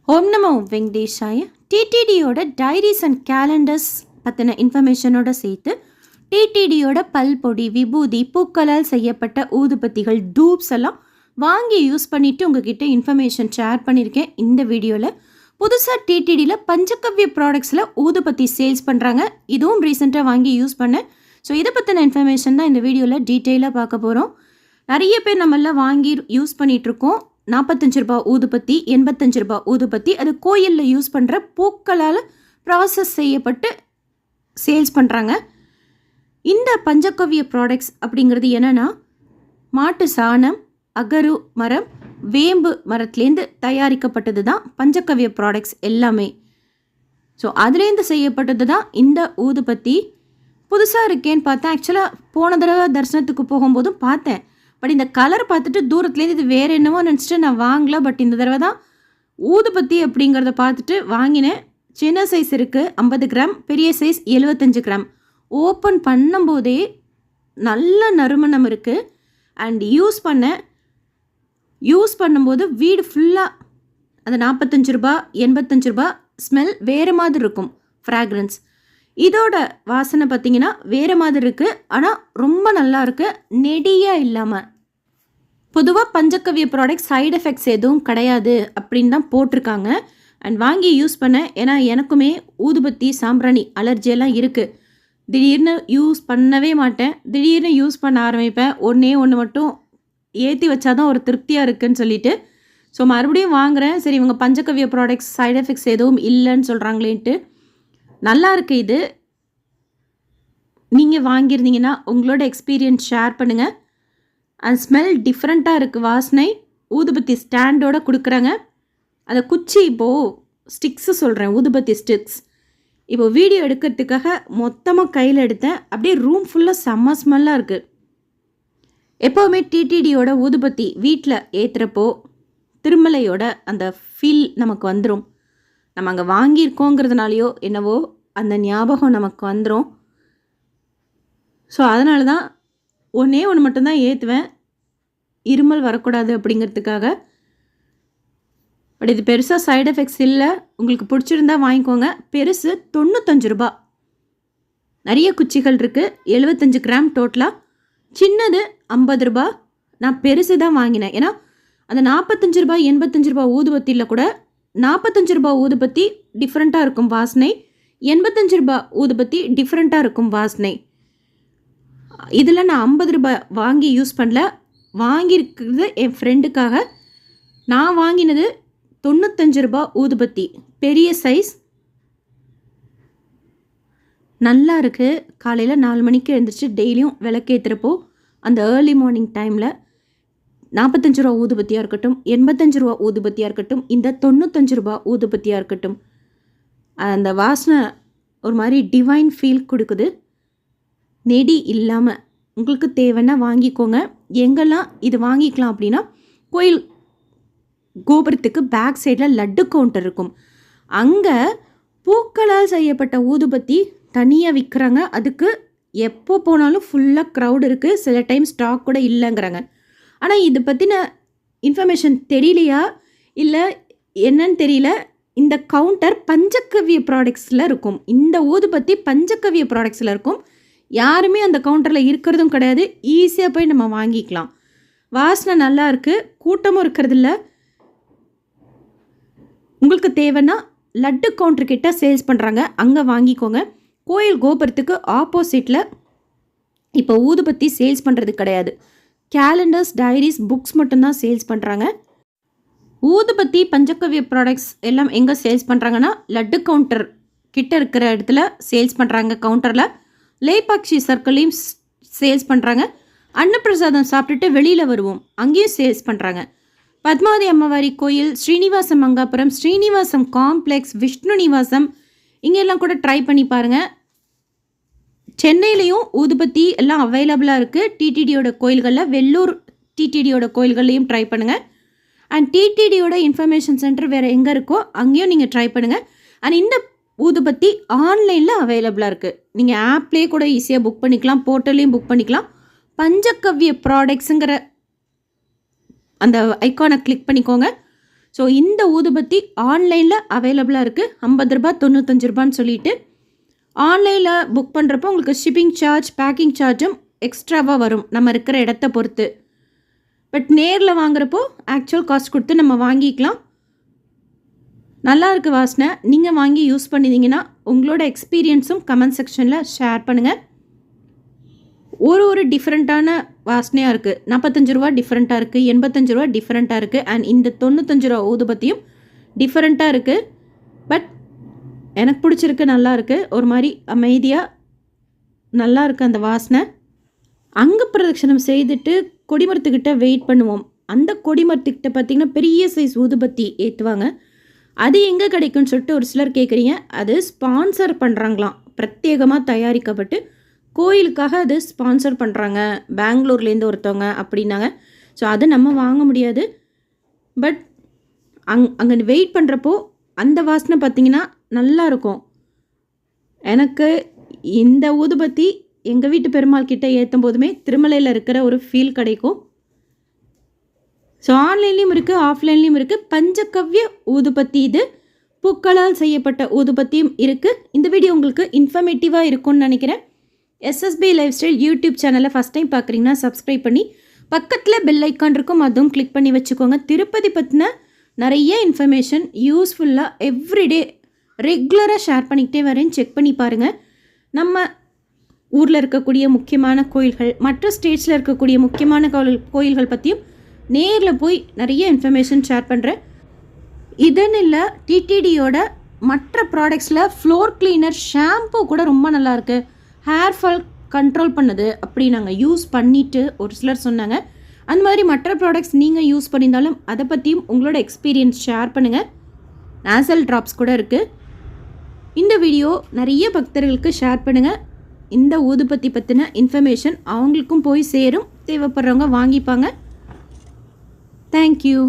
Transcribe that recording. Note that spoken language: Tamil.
ஓம் நமோ வெங்கடேஷாய. டிடிடியோட டைரிஸ் அண்ட் கேலண்டர்ஸ் பற்றின இன்ஃபர்மேஷனோட சேர்த்து டிடிடியோட பல்பொடி, விபூதி, பூக்களால் செய்யப்பட்ட ஊதுபத்திகள், டூப்ஸ் எல்லாம் வாங்கி யூஸ் பண்ணிவிட்டு உங்ககிட்ட இன்ஃபர்மேஷன் ஷேர் பண்ணியிருக்கேன். இந்த வீடியோவில் புதுசாக டிடிடியில் பஞ்சகவ்ய ப்ராடக்ட்ஸில் ஊதுபத்தி சேல்ஸ் பண்ணுறாங்க. இதுவும் ரீசெண்டாக வாங்கி யூஸ் பண்ணேன். ஸோ இதை பற்றின இன்ஃபர்மேஷன் தான் இந்த வீடியோவில் டீட்டெயிலாக பார்க்க போகிறோம். நிறைய பேர் நம்மளாம் வாங்கி யூஸ் பண்ணிகிட்ருக்கோம். 45 ரூபா ஊதுபத்தி, 85 ரூபா ஊதுபத்தி, அது கோயிலில் யூஸ் பண்ணுற பூக்களால் ப்ராசஸ் செய்யப்பட்டு சேல்ஸ் பண்ணுறாங்க. இந்த பஞ்சகவ்ய ப்ராடக்ட்ஸ் அப்படிங்கிறது என்னென்னா, மாட்டு சாணம், அகரு மரம், வேம்பு மரத்துலேருந்து தயாரிக்கப்பட்டது தான் பஞ்சகவ்ய ப்ராடக்ட்ஸ் எல்லாமே. ஸோ அதுலேருந்து செய்யப்பட்டது தான் இந்த ஊதுபத்தி. புதுசாக இருக்கேன்னு பார்த்தேன். ஆக்சுவலாக போன தடவை தரிசனத்துக்கு போகும்போதும் பார்த்தேன். பட் இந்த கலர் பார்த்துட்டு தூரத்துலேருந்து இது வேறு என்னவோ நினச்சிட்டு நான் வாங்கலை. பட் இந்த தடவை தான் ஊதுபத்தி அப்படிங்கிறத பார்த்துட்டு வாங்கினேன். சின்ன சைஸ் இருக்குது 50 கிராம், பெரிய சைஸ் 75 கிராம். ஓப்பன் பண்ணும்போதே நல்ல நறுமணம் இருக்குது. அண்ட் யூஸ் பண்ணும்போது வீடு ஃபுல்லாக அந்த 45 ரூபா 85 ரூபா ஸ்மெல் வேறு மாதிரி இருக்கும். ஃப்ராக்ரன்ஸ் இதோட வாசனை பார்த்திங்கன்னா வேறு மாதிரி இருக்குது. ஆனால் ரொம்ப நல்லா இருக்குது, நெடியாக இல்லாமல். பொதுவாக பஞ்சகவ்ய ப்ராடக்ட் சைடு எஃபெக்ட்ஸ் எதுவும் கிடையாது அப்படின்னு தான் போட்டிருக்காங்க. அண்ட் வாங்கி யூஸ் பண்ணேன். ஏன்னா எனக்குமே ஊதுபத்தி, சாம்பிராணி அலர்ஜியெல்லாம் இருக்குது. திடீர்னு யூஸ் பண்ணவே மாட்டேன். திடீர்னு யூஸ் பண்ண ஆரம்பிப்பேன். ஒன்று மட்டும் ஏற்றி வச்சாதான் ஒரு திருப்தியாக இருக்குதுன்னு சொல்லிட்டு ஸோ மறுபடியும் வாங்குகிறேன். சரி, இவங்க பஞ்சகவ்ய ப்ராடக்ட்ஸ் சைடு எஃபெக்ட்ஸ் எதுவும் இல்லைன்னு சொல்கிறாங்களேன்ட்டு. நல்லா இருக்குது இது. நீங்கள் வாங்கியிருந்தீங்கன்னா உங்களோட எக்ஸ்பீரியன்ஸ் ஷேர் பண்ணுங்கள். அண்ட் ஸ்மெல் டிஃப்ரெண்ட்டாக இருக்குது. வாசனை ஊதுபத்தி ஸ்டாண்டோடு கொடுக்குறாங்க. அதை குச்சி, இப்போது ஸ்டிக்ஸு சொல்கிறேன், ஊதுபத்தி ஸ்டிக்ஸ். இப்போது வீடியோ எடுக்கிறதுக்காக மொத்தமாக கையில் எடுத்தேன். அப்படியே ரூம் ஃபுல்லாக செம்ம ஸ்மெல்லாக இருக்குது. எப்போவுமே டிடிடியோட ஊதுபத்தி வீட்டில் ஏற்றுறப்போ திருமலையோட அந்த ஃபீல் நமக்கு வந்துடும். நம்ம அங்கே வாங்கியிருக்கோங்கிறதுனாலையோ என்னவோ அந்த ஞாபகம் நமக்கு வந்துடும். ஸோ அதனால தான் ஒன்று மட்டும்தான் ஏற்றுவேன், இருமல் வரக்கூடாது அப்படிங்கிறதுக்காக. பட் இது பெருசாக சைடு எஃபெக்ட்ஸ் இல்லை. உங்களுக்கு பிடிச்சிருந்தா வாங்கிக்கோங்க. பெருசு 95 ரூபா. நிறைய குச்சிகள் இருக்குது. 75 கிராம் டோட்டலாக. சின்னது 50 ரூபா. நான் பெருசு தான் வாங்கினேன். ஏன்னா அந்த 45 ரூபா 85 ரூபா ஊதுபத்தியில் கூட 45 ரூபா ஊதுபத்தி டிஃப்ரெண்ட்டாக இருக்கும் வாசனை, 85 ரூபா ஊதுபத்தி டிஃப்ரெண்ட்டாக இருக்கும் வாசனை. இதில் நான் 50 ரூபா வாங்கி யூஸ் பண்ணல. வாங்கியிருக்கிறது என் ஃப்ரெண்டுக்காக. நான் வாங்கினது 95 ரூபா ஊதுபத்தி, பெரிய சைஸ். நல்லா இருக்குது. காலையில் 4 மணிக்கு எழுந்திரிச்சு டெய்லியும் விளக்கேற்றுறப்போ அந்த ஏர்லி மார்னிங் டைமில் 45 ரூபா ஊதுபத்தியாக இருக்கட்டும், 85 ரூபா ஊதுபத்தியாக இருக்கட்டும், இந்த 95 ரூபா ஊதுபத்தியாக இருக்கட்டும், அந்த வாசனை ஒரு மாதிரி டிவைன் ஃபீல் கொடுக்குது. நெடி இல்லாமல். உங்களுக்கு தேவைன்னா வாங்கிக்கோங்க. எங்கெல்லாம் இது வாங்கிக்கலாம் அப்படின்னா, கோயில் கோபுரத்துக்கு பேக் சைடில் லட்டு கவுண்டர் இருக்கும். அங்கே பூக்களால் செய்யப்பட்ட ஊதுபத்தி தனியாக விற்கிறாங்க. அதுக்கு எப்போ போனாலும் ஃபுல்லாக க்ரௌட் இருக்குது. சில டைம் ஸ்டாக் கூட இல்லைங்கிறாங்க. ஆனால் இது பற்றின இன்ஃபர்மேஷன் தெரியலையா இல்லை என்னன்னு தெரியல. இந்த கவுண்டர் பஞ்சகவ்ய ப்ராடக்ட்ஸில் இருக்கும். இந்த ஊதுபத்தி பஞ்சகவ்ய ப்ராடக்ட்ஸில் இருக்கும். யாருமே அந்த கவுண்டரில் இருக்கிறதும் கிடையாது. ஈஸியாக போய் நம்ம வாங்கிக்கலாம். வாசனை நல்லா இருக்குது. கூட்டமும் இருக்கிறதில்ல. உங்களுக்கு தேவைன்னா லட்டு கவுண்டர்கிட்ட சேல்ஸ் பண்ணுறாங்க, அங்கே வாங்கிக்கோங்க. கோயில் கோபுரத்துக்கு ஆப்போசிட்டில் இப்போ ஊதுபத்தி சேல்ஸ் பண்ணுறது கிடையாது. கேலண்டர்ஸ், டைரிஸ், புக்ஸ் மட்டும்தான் சேல்ஸ் பண்ணுறாங்க. ஊதுபத்தி, பஞ்சகவ்ய ப்ராடக்ட்ஸ் எல்லாம் எங்கே சேல்ஸ் பண்ணுறாங்கன்னா, லட்டு கவுண்டர் கிட்ட இருக்கிற இடத்துல சேல்ஸ் பண்ணுறாங்க. கவுண்டரில் லேபாக்ஷி சர்க்கிளையும் சேல்ஸ் பண்ணுறாங்க. அன்னப்பிரசாதம் சாப்பிட்டுட்டு வெளியில் வருவோம், அங்கேயும் சேல்ஸ் பண்ணுறாங்க. பத்மாவதி அம்மவாரி கோயில், ஸ்ரீனிவாசம் மங்காபுரம், ஸ்ரீனிவாசம் காம்ப்ளெக்ஸ், விஷ்ணு நிவாசம், இங்கெல்லாம் கூட ட்ரை பண்ணி பாருங்கள். சென்னையிலையும் ஊதுபத்தி எல்லாம் அவைலபிளாக இருக்குது. டிடிடியோட கோயில்களில், வெள்ளூர் டிடிடியோட கோயில்கள்லையும் ட்ரை பண்ணுங்கள். அண்ட் டிடிடியோட இன்ஃபர்மேஷன் சென்டர் வேறு எங்கே இருக்கோ அங்கேயும் நீங்கள் ட்ரை பண்ணுங்கள். அண்ட் இந்த ஊதுபத்தி ஆன்லைனில் அவைலபிளாக இருக்குது. நீங்கள் ஆப்லேயே கூட ஈஸியாக புக் பண்ணிக்கலாம், போர்ட்டல்லையும் புக் பண்ணிக்கலாம். பஞ்சகவ்ய ப்ராடக்ட்ஸுங்கிற அந்த ஐக்கானை கிளிக் பண்ணிக்கோங்க. ஸோ இந்த ஊதுபத்தி ஆன்லைனில் அவைலபிளாக இருக்குது. 50 ரூபா 95 ரூபான்னு சொல்லிட்டு ஆன்லைனில் புக் பண்ணுறப்போ உங்களுக்கு ஷிப்பிங் சார்ஜ் பேக்கிங் சார்ஜும் எக்ஸ்ட்ராவாக வரும் நம்ம இருக்கிற இடத்த பொறுத்து. பட் நேரில் வாங்குறப்போ ஆக்சுவல் காஸ்ட் கொடுத்து நம்ம வாங்கிக்கலாம். நல்லா இருக்குது வாசனை. நீங்கள் வாங்கி யூஸ் பண்ணிங்கன்னா உங்களோட எக்ஸ்பீரியன்ஸும் கமெண்ட் செக்ஷனில் ஷேர் பண்ணுங்கள். ஒரு டிஃப்ரெண்ட்டான வாசனையாக இருக்குது. 45 ரூபா டிஃப்ரெண்ட்டாக இருக்குது, 85 ரூபா டிஃப்ரெண்ட்டாக இருக்குது, அண்ட் இந்த 95 ரூபா ஊதுபத்தியும் டிஃப்ரெண்ட்டாக இருக்குது. பட் எனக்கு பிடிச்சிருக்கு, நல்லா இருக்குது. ஒரு மாதிரி அமைதியாக நல்லா இருக்குது அந்த வாசனை. அங்க பிரதட்சணம் செய்துட்டு கொடிமரத்துக்கிட்ட வெயிட் பண்ணுவோம். அந்த கொடிமரத்துக்கிட்ட பார்த்திங்கன்னா பெரிய சைஸ் ஊதுபத்தி ஏற்றுவாங்க. அது எங்கே கிடைக்கும்னு சொல்லிட்டு ஒரு சிலர் கேட்குறீங்க. அது ஸ்பான்சர் பண்ணுறாங்களாம், பிரத்யேகமாக தயாரிக்கப்பட்டு கோயிலுக்காக அது ஸ்பான்சர் பண்ணுறாங்க பெங்களூர்லேருந்து ஒருத்தவங்க அப்படின்னாங்க. ஸோ அது நம்ம வாங்க முடியாது. பட் அங்கே வெயிட் பண்ணுறப்போ அந்த வாசனை பார்த்திங்கன்னா நல்லாயிருக்கும். எனக்கு இந்த ஊதுபத்தி எங்கள் வீட்டு பெருமாள் கிட்டே ஏற்றும் போதுமே திருமலையில் இருக்கிற ஒரு ஃபீல் கிடைக்கும். ஸோ ஆன்லைன்லேயும் இருக்குது, ஆஃப்லைன்லேயும் இருக்குது. பஞ்சகவ்ய ஊதுபத்தி இது. பூக்களால் செய்யப்பட்ட ஊதுபத்தியும் இருக்குது. இந்த வீடியோ உங்களுக்கு இன்ஃபர்மேட்டிவாக இருக்கும்னு நினைக்கிறேன். எஸ்எஸ்பி லைஃப் ஸ்டைல் யூடியூப் சேனலை ஃபஸ்ட் டைம் பார்க்குறீங்கன்னா சப்ஸ்கிரைப் பண்ணி பக்கத்தில் பெல் ஐக்கான் இருக்கும், அதுவும் கிளிக் பண்ணி வச்சுக்கோங்க. திருப்பதி பற்றின நிறைய இன்ஃபர்மேஷன் யூஸ்ஃபுல்லாக எவ்ரிடே ரெகுலராக ஷேர் பண்ணிக்கிட்டே வரேன். செக் பண்ணி பாருங்கள். நம்ம ஊரில் இருக்கக்கூடிய முக்கியமான கோயில்கள், மற்ற ஸ்டேட்ஸில் இருக்கக்கூடிய முக்கியமான கோயில்கள் பற்றியும் நேரில் போய் நிறைய இன்ஃபர்மேஷன் ஷேர் பண்ணுறேன். இதுன்னு இல்லை, டிடிடியோட மற்ற ப்ராடக்ட்ஸில் ஃப்ளோர் கிளீனர் ஷாம்பு கூட ரொம்ப நல்லாயிருக்கு, ஹேர் ஃபால் கண்ட்ரோல் பண்ணுது அப்படி நாங்கள் யூஸ் பண்ணிவிட்டு ஒரு சிலர் சொன்னாங்க. அந்த மாதிரி மற்ற ப்ராடக்ட்ஸ் நீங்கள் யூஸ் பண்ணியிருந்தாலும் அதை பற்றியும் உங்களோட எக்ஸ்பீரியன்ஸ் ஷேர் பண்ணுங்கள். நேசல் ட்ராப்ஸ் கூட இருக்குது. இந்த வீடியோ நிறைய பக்தர்களுக்கு ஷேர் பண்ணுங்கள். இந்த ஊதுபத்தி பற்றின இன்ஃபர்மேஷன் அவங்களுக்கும் போய் சேரும். தேவைப்படுறவங்க வாங்கிப்பாங்க. தேங்க்யூ.